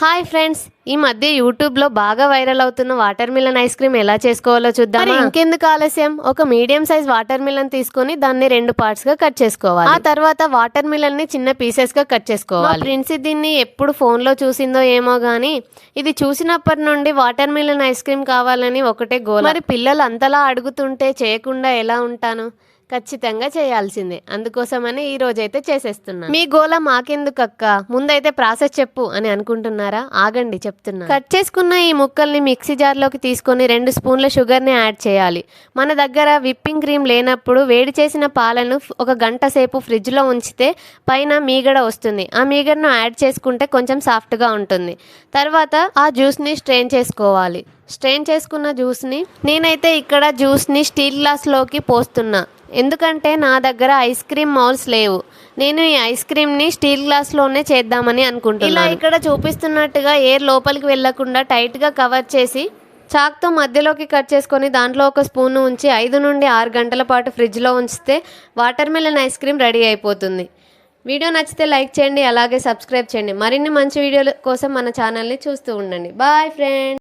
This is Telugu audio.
హాయ్ ఫ్రెండ్స్, ఈ మధ్య యూట్యూబ్లో బాగా వైరల్ అవుతున్న వాటర్ మిలన్ ఐస్ క్రీమ్ ఎలా చేసుకోవాలో చూద్దాం. ఇంకెందుకు ఆలస్యం, ఒక మీడియం సైజ్ వాటర్ మిలన్ తీసుకొని దాన్ని 2 పార్ట్స్ గా కట్ చేసుకోవాలి. ఆ తర్వాత వాటర్ మిలన్ ని చిన్న పీసెస్ గా కట్ చేసుకోవాలి. ప్రిన్స్ దీన్ని ఎప్పుడు ఫోన్ లో చూసిందో ఏమో గానీ ఇది చూసినప్పటి నుండి వాటర్ మిలన్ ఐస్ క్రీమ్ కావాలని ఒకటే గోల. మరి పిల్లలు అంతలా అడుగుతుంటే చేయకుండా ఎలా ఉంటాను? ఖచ్చితంగా చేయాల్సిందే. అందుకోసమని ఈ రోజైతే చేసేస్తున్నాను. మీ గోల మాకెందుకు అక్క, ముందైతే ప్రాసెస్ చెప్పు అని అనుకుంటున్నారా? ఆగండి చెప్తున్నా. కట్ చేసుకున్న ఈ ముక్కల్ని మిక్సీ జార్లోకి తీసుకొని 2 స్పూన్ల షుగర్ని యాడ్ చేయాలి. మన దగ్గర విప్పింగ్ క్రీమ్ లేనప్పుడు వేడి చేసిన పాలను 1 గంట సేపు ఫ్రిడ్జ్లో ఉంచితే పైన మీగడ వస్తుంది. ఆ మీగడను యాడ్ చేసుకుంటే కొంచెం సాఫ్ట్గా ఉంటుంది. తర్వాత ఆ జ్యూస్ని స్ట్రెయిన్ చేసుకోవాలి. స్ట్రెయిన్ చేసుకున్న జ్యూస్ని నేనైతే ఇక్కడ జ్యూస్ని స్టీల్ గ్లాస్లోకి పోస్తున్నా. ఎందుకంటే నా దగ్గర ఐస్ క్రీమ్ మౌల్స్ లేవు. నేను ఈ ఐస్ క్రీమ్ని స్టీల్ గ్లాస్లోనే చేద్దామని అనుకుంటున్నాను. ఇలా ఇక్కడ చూపిస్తున్నట్టుగా ఎయిర్ లోపలికి వెళ్లకుండా టైట్గా కవర్ చేసి చాక్తో మధ్యలోకి కట్ చేసుకొని దాంట్లో 1 స్పూన్ ఉంచి 5 నుండి 6 గంటల పాటు ఫ్రిడ్జ్లో ఉంచితే water melon ice cream ready అయిపోతుంది. వీడియో నచ్చితే లైక్ చేయండి, అలాగే సబ్స్క్రైబ్ చేయండి. మరిన్ని మంచి వీడియోల కోసం మన ఛానల్ని చూస్తూ ఉండండి. Bye friends.